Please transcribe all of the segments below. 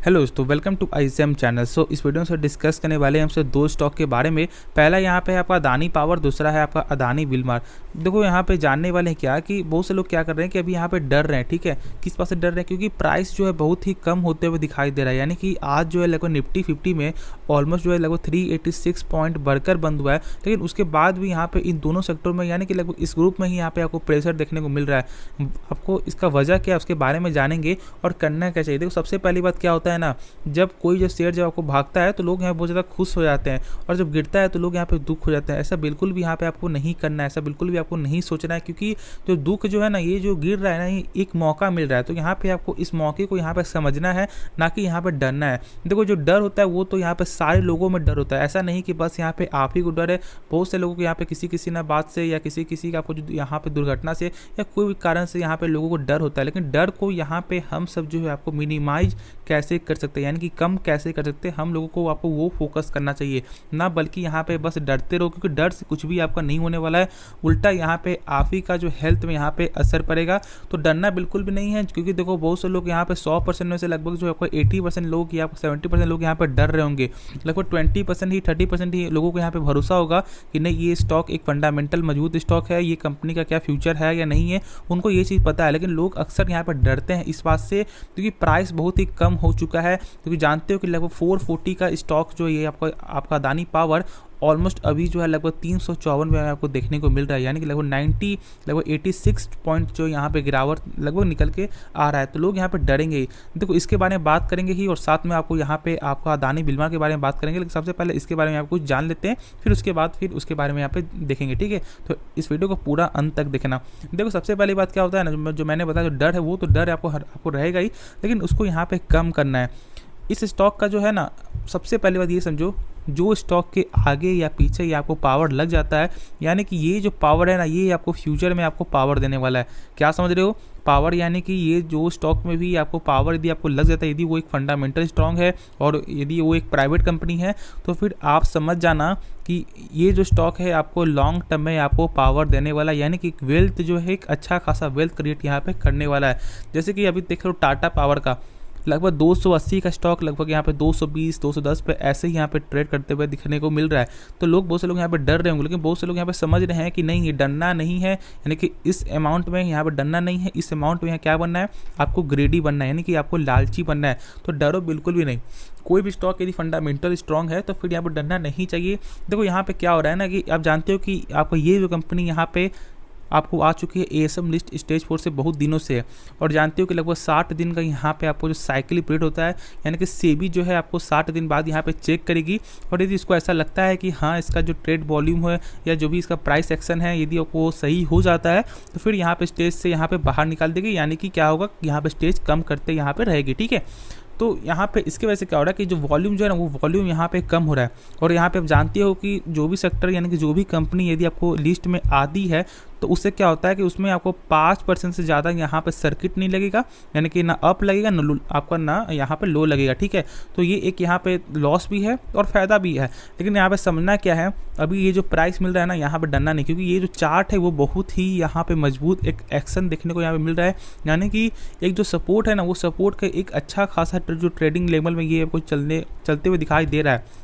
Hello दोस्तों, welcome to ICM channel. इस video में से डिस्कस करने वाले हैं हमसे दो स्टॉक के बारे में। पहला यहाँ पे है आपका अदानी पावर, दूसरा है आपका अदानी विलमार। देखो यहाँ पे जानने वाले हैं क्या कि बहुत से लोग क्या कर रहे हैं कि अभी यहाँ पे डर रहे हैं। ठीक है, किस बात से डर रहे हैं? क्योंकि प्राइस जो है बहुत ही कम होते हुए दिखाई दे रहा है। यानी कि आज जो है लगभग निफ्टी 50 में ऑलमोस्ट जो है लगभग 386 पॉइंट बढ़कर बंद हुआ है। लेकिन उसके बाद भी यहाँ पे इन दोनों सेक्टर में यानी कि लगभग इस ग्रुप में ही यहाँ पे आपको प्रेशर देखने को मिल रहा है। आपको इसका वजह क्या है उसके बारे में जानेंगे और करना क्या चाहिए। देखो सबसे पहली बात क्या होता है ना, जब कोई जो शेयर जब आपको भागता है तो लोग यहाँ बहुत ज़्यादा खुश हो जाते हैं और जब गिरता है तो लोग यहाँ पे दुख हो जाते हैं। ऐसा बिल्कुल भी यहाँ पे आपको नहीं करना है, ऐसा बिल्कुल भी आपको नहीं सोचना है। क्योंकि जो दुख जो है ना, ये जो गिर रहा है ना, ये एक मौका मिल रहा है। तो यहाँ पे आपको इस मौके को यहाँ पे समझना है, ना कि यहाँ पे डरना है। देखो जो डर होता है वो तो यहाँ पे सारे लोगों में डर होता है। ऐसा नहीं कि बस यहाँ पे आप ही को डर है, बहुत से लोगों को यहाँ पे किसी ना बात से या किसी का आपको जो यहाँ पे दुर्घटना से या कोई भी कारण से यहाँ पे लोगों को डर होता है। लेकिन डर को यहाँ पे हम सब जो है आपको मिनिमाइज कैसे कर सकते हैं, यानी कि कम कैसे कर सकते हैं, हम लोगों को आपको वो फोकस करना चाहिए ना, बल्कि यहाँ पे बस डरते रहो। क्योंकि डर से कुछ भी आपका नहीं होने वाला है, उल्टा यहाँ पे आप ही का जो हेल्थ में यहाँ पे असर पड़ेगा। तो डरना बिल्कुल भी नहीं है। क्योंकि देखो बहुत से लोग यहाँ पे 100% में से लगभग जो आपको 80% लोग या 70% लोग यहाँ पे डर रहे होंगे। लगभग 20% ही 30% ही लोगों को यहाँ पे भरोसा होगा कि नहीं, ये स्टॉक एक फंडामेंटल मजबूत स्टॉक है, ये कंपनी का क्या फ्यूचर है या नहीं है, उनको ये चीज़ पता है। लेकिन लोग अक्सर यहाँ पर डरते हैं इस बात से क्योंकि प्राइस बहुत ही कम हो चुका है। क्योंकि जानते हो कि लगभग 440 का स्टॉक जो ये आपका अदानी पावर ऑलमोस्ट अभी जो है लगभग 354 में आपको देखने को मिल रहा है। यानी कि लगभग 86 पॉइंट जो यहाँ पे गिरावट लगभग निकल के आ रहा है। तो लोग यहाँ पे डरेंगे ही। देखो इसके बारे में बात करेंगे ही और साथ में आपको यहाँ पे आपका अदानी विलमार के बारे में बात करेंगे। लेकिन सबसे पहले इसके बारे में आप कुछ जान लेते हैं, फिर उसके बारे में यहाँ पे देखेंगे। ठीक है, तो इस वीडियो को पूरा अंत तक देखना। देखो सबसे पहली बात क्या होता है ना, जो मैंने बताया, जो डर है वो तो डर आपको रहेगा ही, लेकिन उसको यहाँ पे कम करना है। इस स्टॉक का जो है ना, सबसे पहली बात ये समझो, जो स्टॉक के आगे या पीछे ये आपको पावर लग जाता है, यानी कि ये जो पावर है ना, ये आपको फ्यूचर में आपको पावर देने वाला है। क्या समझ रहे हो? पावर यानी कि ये जो स्टॉक में भी आपको पावर यदि आपको लग जाता है, यदि वो एक फंडामेंटल स्ट्रांग है और यदि वो एक प्राइवेट कंपनी है, तो फिर आप समझ जाना कि ये जो स्टॉक है आपको लॉन्ग टर्म में आपको पावर देने वाला है। यानी कि वेल्थ जो है, एक अच्छा खासा वेल्थ क्रिएट यहाँ पे करने वाला है। जैसे कि अभी देख लो टाटा पावर का लगभग 280 का स्टॉक लगभग यहाँ पे 220 210 पे ऐसे ही यहाँ पे ट्रेड करते हुए दिखने को मिल रहा है। तो लोग बहुत से लोग यहाँ पे डर रहे होंगे, लेकिन बहुत से लोग यहाँ पे समझ रहे हैं कि नहीं, ये डरना नहीं है। यानी कि इस अमाउंट में यहाँ पे डरना नहीं है, इस अमाउंट में यहाँ क्या बनना है, आपको ग्रेडी बनना है, यानी कि आपको लालची बनना है। तो डरो बिल्कुल भी नहीं। कोई भी स्टॉक यदि फंडामेंटल स्ट्रांग है तो फिर यहाँ पर डरना नहीं चाहिए। देखो यहाँ पे क्या हो रहा है ना, कि आप जानते हो कि आपको ये जो कंपनी यहाँ पे आपको आ चुकी है एएसएम लिस्ट स्टेज 4 से बहुत दिनों से है। और जानते हो कि लगभग 60 दिन का यहाँ पे आपको जो साइकिल पीरियड होता है, यानी कि सेबी जो है आपको 60 दिन बाद यहाँ पे चेक करेगी। और यदि इसको ऐसा लगता है कि हाँ, इसका जो ट्रेड वॉल्यूम है या जो भी इसका प्राइस एक्शन है, यदि वो सही हो जाता है, तो फिर यहाँ पे स्टेज से यहाँ पे बाहर निकाल देगी। यानी कि क्या होगा, यहाँ पे स्टेज कम करते यहाँ पे रहेगी। ठीक है, तो यहाँ पे इसके वजह से क्या हो रहा है कि जो वॉल्यूम जो है ना, वो वॉल्यूम यहाँ पे कम हो रहा है। और यहाँ पे आप जानते हो कि जो भी सेक्टर यानी कि जो भी कंपनी यदि आपको लिस्ट में आती है, तो उससे क्या होता है कि उसमें आपको 5% से ज़्यादा यहाँ पे सर्किट नहीं लगेगा। यानी कि ना अप लगेगा ना आपका ना यहाँ पे लो लगेगा। ठीक है, तो ये एक यहाँ पे लॉस भी है और फ़ायदा भी है। लेकिन यहाँ पे समझना क्या है, अभी ये जो प्राइस मिल रहा है ना, यहाँ पे डरना नहीं। क्योंकि ये जो चार्ट है वो बहुत ही यहाँ पे मजबूत एक एक्शन देखने को यहाँ पे मिल रहा है। यानी कि एक जो सपोर्ट है ना, वो सपोर्ट का एक अच्छा खासा जो ट्रेडिंग लेवल में ये आपको चलते हुए दिखाई दे रहा है।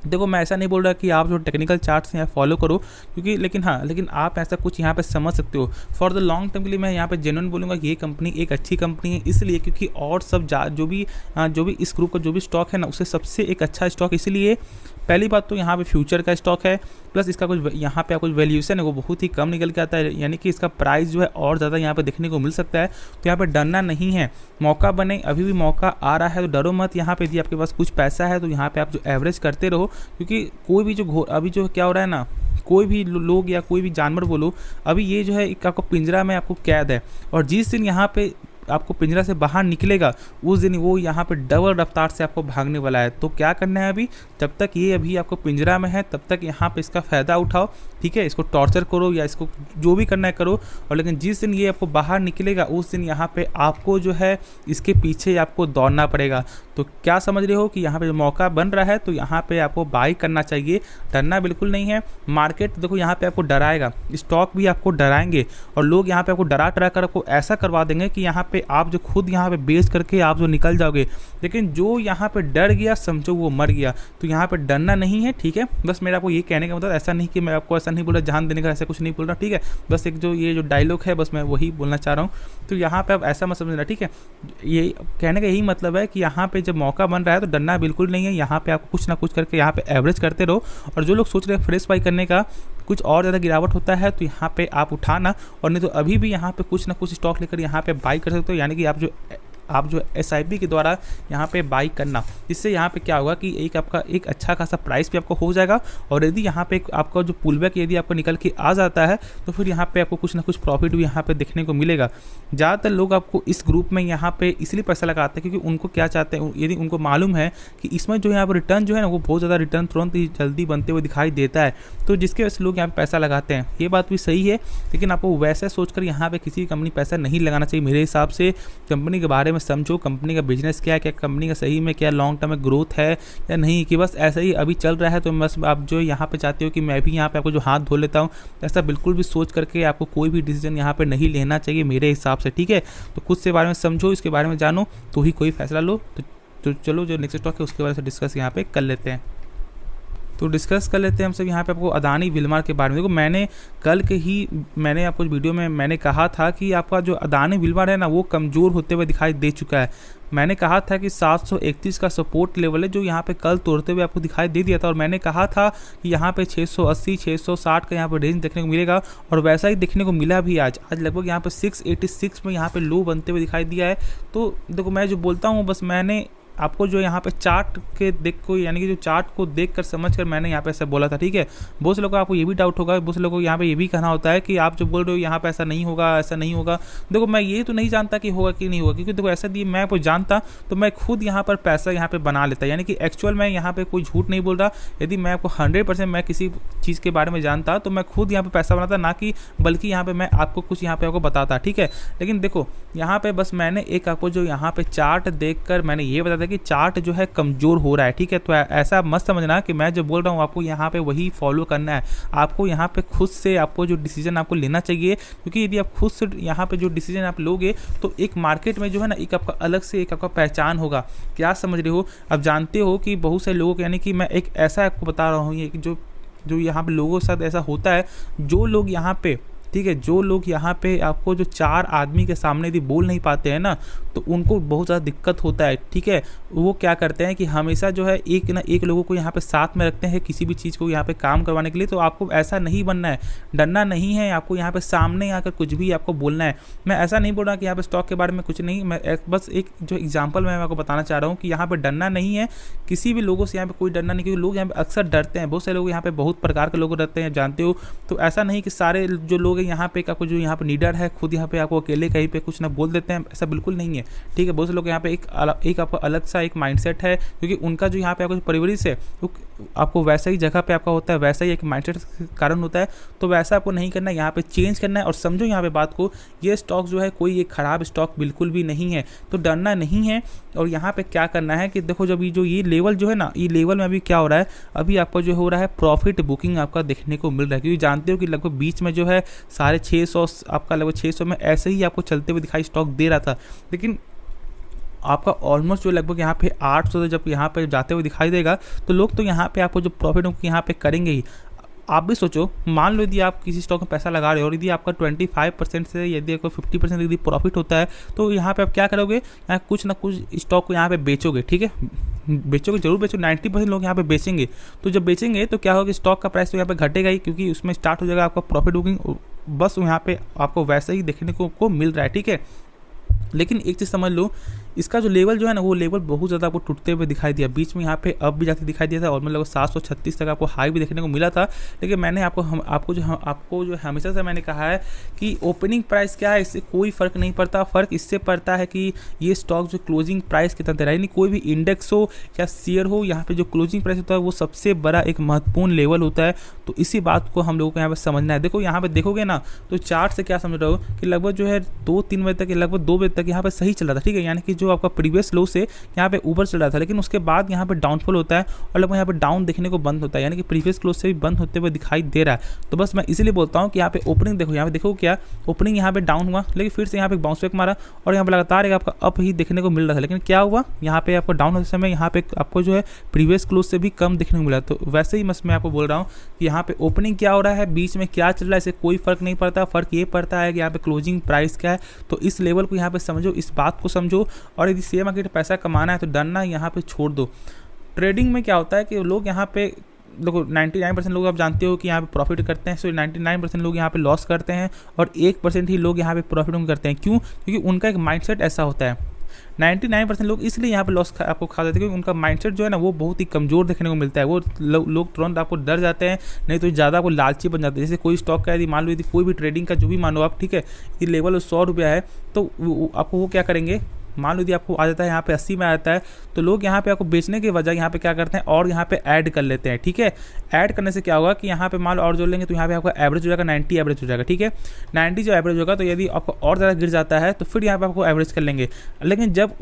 देखो मैं ऐसा नहीं बोल रहा कि आप जो टेक्निकल चार्ट्स हैं फॉलो करो, क्योंकि लेकिन आप ऐसा कुछ यहाँ पे समझ सकते हो। फॉर द लॉन्ग टर्म के लिए मैं यहाँ पे जेन्युइन बोलूँगा कि ये कंपनी एक अच्छी कंपनी है, इसलिए क्योंकि और सब जो भी इस ग्रुप का जो भी स्टॉक है ना, उससे सबसे एक अच्छा स्टॉक। इसलिए पहली बात तो यहाँ पे फ्यूचर का स्टॉक है, प्लस इसका कुछ यहाँ पे कुछ वैल्यूएशन है वो बहुत ही कम निकल के आता है। यानी कि इसका प्राइस जो है और ज़्यादा यहाँ पे देखने को मिल सकता है। तो यहाँ पे डरना नहीं है, मौका बने, अभी भी मौका आ रहा है, तो डरो मत। यहाँ पे यदि आपके पास कुछ पैसा है तो यहाँ पे आप जो एवरेज करते रहो। क्योंकि कोई भी जो अभी जो क्या हो रहा है ना, कोई भी लोग या कोई भी जानवर बोलो, अभी ये जो है आपको पिंजरा में आपको कैद है। और जिस दिन यहाँ पे आपको पिंजरा से बाहर निकलेगा, उस दिन वो यहाँ पे डबल रफ्तार से आपको भागने वाला है। तो क्या करना है, अभी जब तक ये अभी आपको पिंजरा में है तब तक यहाँ पे इसका फ़ायदा उठाओ। ठीक है, इसको टॉर्चर करो या इसको जो भी करना है करो। और लेकिन जिस दिन ये आपको बाहर निकलेगा, उस दिन यहाँ पे आपको जो है इसके पीछे आपको दौड़ना पड़ेगा। तो क्या समझ रहे हो कि यहाँ पे जो मौका बन रहा है तो यहाँ पे आपको बाई करना चाहिए, डरना बिल्कुल नहीं है। मार्केट देखो यहाँ पे आपको डराएगा, स्टॉक भी आपको डराएंगे और लोग यहाँ पे आपको डरा कर आपको ऐसा करवा देंगे कि यहाँ पे आप जो खुद यहाँ पे बेच करके आप जो निकल जाओगे। लेकिन जो यहाँ पे डर गया समझो वो मर गया। तो यहाँ पे डरना नहीं है, ठीक है। बस मेरा आपको ये कहने का मतलब ऐसा नहीं कि मैं आपको ऐसा नहीं बोल रहा जान देने का, ऐसा कुछ नहीं बोल रहा, ठीक है। बस एक जो ये जो डायलॉग है बस मैं वही बोलना चाह रहा हूँ। तो यहाँ पे आप ऐसा मत समझना, ठीक है। ये कहने का यही मतलब है कि यहाँ पे जब मौका बन रहा है तो डरना बिल्कुल नहीं है। यहाँ पे आपको कुछ ना कुछ करके यहाँ पे एवरेज करते रहो। और जो लोग सोच रहे हैं फ्रेश बाई करने का, कुछ और ज़्यादा गिरावट होता है तो यहाँ पे आप उठाना, और नहीं तो अभी भी यहाँ पे कुछ ना कुछ स्टॉक लेकर यहाँ पे बाई कर सकते हो। यानी कि आप जो SIP के द्वारा यहाँ पे बाई करना, इससे यहाँ पे क्या होगा कि एक आपका एक अच्छा खासा प्राइस भी आपको हो जाएगा। और यदि यहाँ पे आपका जो पुलबैक यदि आपको निकल के आ जाता है तो फिर यहाँ पे आपको कुछ ना कुछ प्रॉफिट भी यहाँ पे देखने को मिलेगा। ज़्यादातर लोग आपको इस ग्रुप में यहाँ पे इसलिए पैसा लगाते हैं क्योंकि उनको क्या चाहते हैं, यदि उनको मालूम है कि इसमें जो यहाँ पर रिटर्न जो है ना वो बहुत ज़्यादा रिटर्न तुरंत ही जल्दी बनते हुए दिखाई देता है, तो जिसके वजह से लोग यहाँ पे पैसा लगाते हैं। ये बात भी सही है, लेकिन आपको वैसे सोचकर यहाँ पे किसी कंपनी पैसा नहीं लगाना चाहिए। मेरे हिसाब से कंपनी के बारे में समझो, कंपनी का बिजनेस क्या है, क्या कंपनी का सही में क्या लॉन्ग टर्म में ग्रोथ है या नहीं, कि बस ऐसा ही अभी चल रहा है तो बस आप जो यहाँ पे चाहते हो कि मैं भी यहाँ पे आपको जो हाथ धो लेता हूँ, ऐसा बिल्कुल भी सोच करके आपको कोई भी डिसीजन यहाँ पे नहीं लेना चाहिए मेरे हिसाब से, ठीक है। तो खुद से बारे में समझो, इसके बारे में जानो तो ही कोई फैसला लो। तो चलो जो नेक्स्ट स्टॉक है उसके बारे में डिस्कस यहाँ पे कर लेते हैं। तो डिस्कस कर लेते हैं हम सब यहाँ पे आपको अदानी विलमार के बारे में। देखो मैंने कल के ही मैंने आपको वीडियो में मैंने कहा था कि आपका जो अदानी विलमार है ना वो कमज़ोर होते हुए दिखाई दे चुका है। मैंने कहा था कि 731 का सपोर्ट लेवल है जो यहाँ पे कल तोड़ते हुए आपको दिखाई दे दिया था, और मैंने कहा था कि यहाँ पे 680 660 का यहाँ पे रेंज देखने को मिलेगा, और वैसा ही देखने को मिला भी। आज लगभग यहाँ पे 686 में यहाँ पे लो बनते हुए दिखाई दिया है। तो देखो मैं जो बोलता हूँ बस मैंने आपको जो यहाँ पे चार्ट के देख को, यानी कि जो चार्ट को देख कर समझ कर मैंने यहाँ पे ऐसा बोला था, ठीक है। बहुत से लोगों को आपको ये भी डाउट होगा, बहुत से लोगों को यहाँ पे ये भी कहना होता है कि आप जो बोल रहे हो यहाँ पे ऐसा नहीं होगा, ऐसा नहीं होगा। देखो मैं ये तो नहीं जानता कि होगा कि नहीं होगा, क्योंकि देखो ऐसा दिए मैं आपको जानता तो मैं खुद यहाँ पर पैसा यहाँ पे बना लेता, यानी कि एक्चुअल मैं यहाँ पे कोई झूठ नहीं बोल रहा। यदि मैं आपको 100% मैं किसी चीज़ के बारे में जानता तो मैं खुद यहाँ पे पैसा बनाता, ना कि बल्कि यहाँ पे मैं आपको कुछ यहाँ पे आपको बताता, ठीक है। लेकिन देखो यहाँ पे बस मैंने एक आपको जो यहाँ पे चार्ट देख कर मैंने ये बताया कि चार्ट जो है कमज़ोर हो रहा है, ठीक है। तो ऐसा मत समझना कि मैं जो बोल रहा हूँ आपको यहाँ पे वही फॉलो करना है। आपको यहाँ पे खुद से आपको जो डिसीजन आपको लेना चाहिए, क्योंकि यदि आप खुद से यहाँ पे जो डिसीजन आप लोगे तो एक मार्केट में जो है ना एक आपका अलग से एक आपका पहचान होगा। क्या समझ रहे हो? अब जानते हो कि बहुत सारे लोगों को, यानी कि मैं एक ऐसा आपको बता रहा हूँ ये जो यहाँ पे लोगों के साथ ऐसा होता है, जो लोग यहाँ पे, ठीक है, जो लोग यहाँ पे आपको जो 4 आदमी के सामने यदि बोल नहीं पाते हैं ना तो उनको बहुत ज़्यादा दिक्कत होता है, ठीक है। वो क्या करते हैं कि हमेशा जो है एक ना एक लोगों को यहाँ पे साथ में रखते हैं किसी भी चीज़ को यहाँ पे काम करवाने के लिए। तो आपको ऐसा नहीं बनना है, डरना नहीं है, आपको यहाँ पे सामने आकर कुछ भी आपको बोलना है। मैं ऐसा नहीं बोल रहा कि यहाँ पे स्टॉक के बारे में कुछ नहीं, मैं बस एक जो एग्जाम्पल मैं आपको बताना चाह रहा हूँ कि यहाँ पर डरना नहीं है, किसी भी लोगों से यहाँ पे कोई डरना नहीं, क्योंकि लोग यहाँ पे अक्सर डरते हैं। बहुत से लोग यहाँ पे बहुत प्रकार के लोग डरते हैं, जानते हो। तो ऐसा नहीं कि सारे जो लोग यहाँ पे आपको जो यहाँ पे लीडर है खुद यहाँ पे आपको अकेले कहीं पे कुछ ना बोल देते हैं, ऐसा बिल्कुल नहीं है, ठीक है। बहुत से लोग यहाँ पे एक आपका अलग सा एक माइंडसेट है, क्योंकि उनका जो यहाँ पे आपको परिवरिश है वो आपको वैसा ही जगह पे आपका होता है, वैसा ही एक माइंडसेट के कारण होता है। तो वैसा आपको नहीं करना है, यहाँ पे चेंज करना है। और समझो यहाँ पे बात को, ये स्टॉक जो है कोई एक खराब स्टॉक बिल्कुल भी नहीं है, तो डरना नहीं है। और यहाँ पे क्या करना है कि देखो जब ये लेवल जो है ना, ये लेवल में अभी क्या हो रहा है, अभी आपका जो हो रहा है प्रॉफिट बुकिंग आपका देखने को मिल रहा है, क्योंकि जानते हो कि लगभग बीच में जो है 650 आपका लगभग 600 में ऐसे ही आपको चलते हुए दिखाई स्टॉक दे रहा था। लेकिन आपका ऑलमोस्ट जो लगभग यहाँ पे 800 से जब यहाँ पे जाते हुए दिखाई देगा तो लोग तो यहाँ पे आपको जो प्रॉफिट यहाँ पे करेंगे ही। आप भी सोचो, मान लो यदि आप किसी स्टॉक में पैसा लगा रहे हो और यदि आपका 25% से यदि आपको 50% यदि प्रॉफिट होता है तो यहाँ पे आप क्या करोगे, यहाँ कुछ ना कुछ स्टॉक को यहाँ पे बेचोगे, ठीक है। बेचोगे, जरूर बेचो, 90% लोग यहाँ पे बेचेंगे। तो जब बेचेंगे तो क्या होगा, स्टॉक का प्राइस तो यहाँ पे घटेगा ही, क्योंकि उसमें स्टार्ट हो जाएगा आपका प्रॉफिट बुकिंग। बस यहाँ पे आपको वैसा ही देखने को मिल रहा है, ठीक है। लेकिन एक चीज़ समझ लो, इसका जो लेवल जो है ना वो लेवल बहुत ज़्यादा आपको टूटते हुए दिखाई दिया, बीच में यहाँ पे अब भी जाते दिखाई दिया था, और मतलब 736 तक आपको हाई भी देखने को मिला था। लेकिन मैंने आपको जो हमेशा से मैंने कहा है कि ओपनिंग प्राइस क्या है इससे कोई फ़र्क नहीं पड़ता। फ़र्क इससे पड़ता है कि ये स्टॉक जो क्लोजिंग प्राइस कितना दे रहा है, यानी कोई भी इंडेक्स हो या शेयर हो, यहाँ पे जो क्लोजिंग प्राइस होता है वो सबसे बड़ा एक महत्वपूर्ण लेवल होता है। तो इसी बात को हम लोगों को यहाँ पर समझना है। देखो यहाँ पर देखोगे ना तो चार्ट से क्या समझ रहे हो कि लगभग जो है 2-3 बजे तक, लगभग 2 बजे तक यहाँ पर सही चल रहा था, ठीक है। यानी कि जो आपका प्रीवियस लो से यहाँ पे ऊपर चल रहा था, लेकिन उसके बाद यहाँ पे डाउनफॉल होता है और लगभग यहाँ पे डाउन देखने को बंद होता है, यानी कि प्रीवियस क्लोज से भी बंद होते हुए दिखाई दे रहा है। तो बस मैं इसीलिए बोलता हूँ कि यहाँ पे ओपनिंग देखो, यहाँ पे देखो क्या ओपनिंग यहाँ पे डाउन हुआ, लेकिन फिर से यहाँ पे बाउंस बैक मारा और यहाँ पे लगातार एक आपका अप ही देखने को मिल रहा था, लेकिन क्या हुआ यहाँ पे आपको डाउन होते समय यहाँ पे आपको जो है प्रीवियस क्लोज से भी कम देखने को मिला। तो वैसे ही मैं आपको बोल रहा हूँ कि यहाँ पे ओपनिंग क्या हो रहा है, बीच में क्या चल रहा है, इससे कोई फर्क नहीं पड़ता। फर्क ये पड़ता है कि यहाँ पे क्लोजिंग प्राइस क्या है। तो इस लेवल को यहाँ पे समझो, इस बात को समझो, और यदि शेयर मार्केट पैसा कमाना है तो डरना यहाँ पे छोड़ दो। ट्रेडिंग में क्या होता है कि लोग यहाँ पे देखो 99% लोग आप जानते हो कि यहाँ पे प्रॉफिट करते हैं, सो 99% लोग यहाँ पे लॉस करते हैं और 1% ही लोग यहाँ पे प्रॉफिट करते हैं। क्यों? क्योंकि उनका एक माइंडसेट ऐसा होता है। 99% लोग इसलिए यहाँ पे लॉस आपको खा जाते हैं क्योंकि उनका माइंडसेट जो है ना वो बहुत ही कमज़ोर देखने को मिलता है। वो लोग तुरंत आपको डर जाते हैं, नहीं तो ज़्यादा आपको लालची बन जाते हैं। जैसे कोई स्टॉक का यदि मान लो, यदि कोई भी ट्रेडिंग का जो भी मानो आप, ठीक है, ये लेवल 100 रुपया है, तो आपको वो क्या करेंगे, मान लो यदि आपको आ जाता है यहाँ पे 80 में आता है, तो लोग यहाँ पे आपको बेचने के बजाय यहाँ पे क्या करते हैं और यहाँ पे ऐड कर लेते हैं। ठीक है, ऐड करने से क्या होगा कि यहाँ पे मान लो और जोड़ लेंगे तो यहाँ पे आपका एवरेज हो जाएगा 90 एवरेज हो जाएगा। ठीक है, 90 जो एवरेज होगा, तो यदि आपको और ज़्यादा गिर जाता है तो फिर यहाँ पे आपको एवरेज कर लेंगे। लेकिन जब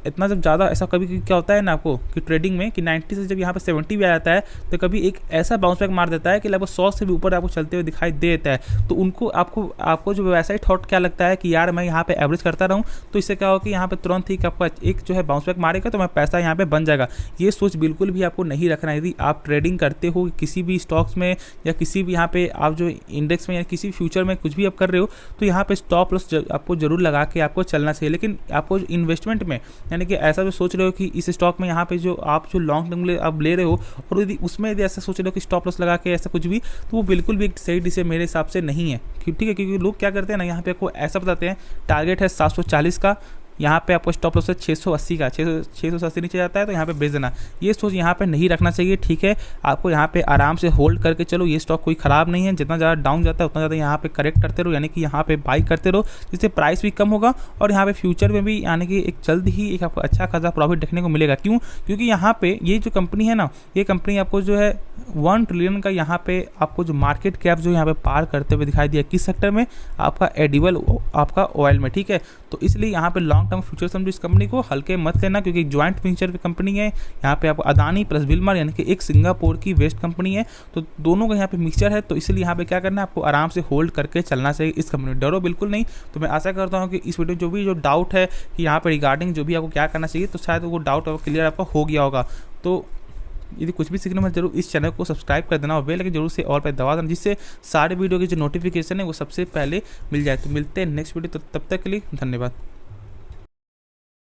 इतना ज़्यादा ऐसा कभी क्या होता है ना आपको कि ट्रेडिंग में कि 90 से जब यहाँ पे 70 भी आ जाता है तो कभी एक ऐसा बाउंस बैक मार देता है कि लगभग 100 से भी ऊपर आपको चलते हुए दिखाई दे देता है। तो उनको आपको जो वैसा ही थॉट क्या लगता है कि यार मैं यहाँ पे एवरेज करता रहूँ, तो इससे क्या होगा कि यहाँ पे तुरंत ही आपका एक जो है बाउंस बैक मारेगा तो मैं पैसा यहाँ पे बन जाएगा। ये सोच बिल्कुल भी आपको नहीं रखना है। यदि आप ट्रेडिंग करते हो किसी भी स्टॉक्स में या किसी भी यहाँ पे आप जो इंडेक्स में या किसी फ्यूचर में कुछ भी आप कर रहे हो, तो यहाँ पे स्टॉप लॉस आपको जरूर लगा के आपको चलना चाहिए। लेकिन आपको इन्वेस्टमेंट में यानी कि ऐसा जो सोच रहे हो कि इस स्टॉक में यहाँ पे जो आप जो लॉन्ग टर्म आप ले रहे हो और यदि उसमें यदि ऐसा सोच रहे हो कि स्टॉप लॉस लगा के ऐसा कुछ भी, तो वो बिल्कुल भी एक सही डिसीजन मेरे हिसाब से नहीं है। ठीक है, क्योंकि लोग क्या करते हैं ना, यहाँ पे आपको ऐसा बताते हैं टारगेट है 740 का, यहाँ पे आपको स्टॉप लॉस है 680 का, 680 नीचे जाता है तो यहाँ पे बेच देना। ये सोच यहाँ पे नहीं रखना चाहिए। ठीक है, आपको यहाँ पे आराम से होल्ड करके चलो, ये स्टॉक कोई ख़राब नहीं है। जितना ज़्यादा डाउन जाता है उतना ज़्यादा यहाँ पे करेक्ट करते रहो, यानी कि यहाँ पे बाई करते रहो, जिससे प्राइस भी कम होगा और यहाँ पे फ्यूचर में भी यानी कि एक जल्द ही एक आपको अच्छा खासा प्रॉफिट देखने को मिलेगा। क्यों? क्योंकि यहाँ पे ये जो कंपनी है ना, ये कंपनी आपको जो है 1 ट्रिलियन का यहाँ पे आपको जो मार्केट कैप जो यहाँ पे पार करते हुए दिखाई दिया। किस सेक्टर में? आपका एडिबल आपका ऑयल में। ठीक है, तो इसलिए यहाँ पे लॉन्ग टर्म फ्यूचर समझो इस कंपनी को, हल्के मत लेना, क्योंकि ज्वाइंट वेंचर की कंपनी है। यहाँ पे आपको अदानी प्लस विल्मर यानी कि एक सिंगापुर की वेस्ट कंपनी है, तो दोनों का यहाँ पे मिक्सचर है। तो इसलिए यहाँ पे क्या करना है, आपको आराम से होल्ड करके चलना चाहिए इस कंपनी। डरो बिल्कुल नहीं। तो मैं आशा करता हूँ कि इस वीडियो जो डाउट है कि यहाँ पे रिगार्डिंग जो भी आपको क्या करना चाहिए, तो शायद वो डाउट क्लियर आपका हो गया होगा। तो यदि कुछ भी सीखने में जरूर इस चैनल को सब्सक्राइब कर देना और बेल आइकन जरूर से ऑल पे दबा देना, जिससे सारे वीडियो की जो नोटिफिकेशन है वो सबसे पहले मिल जाए। तो मिलते हैं नेक्स्ट वीडियो, तो तब तक के लिए धन्यवाद।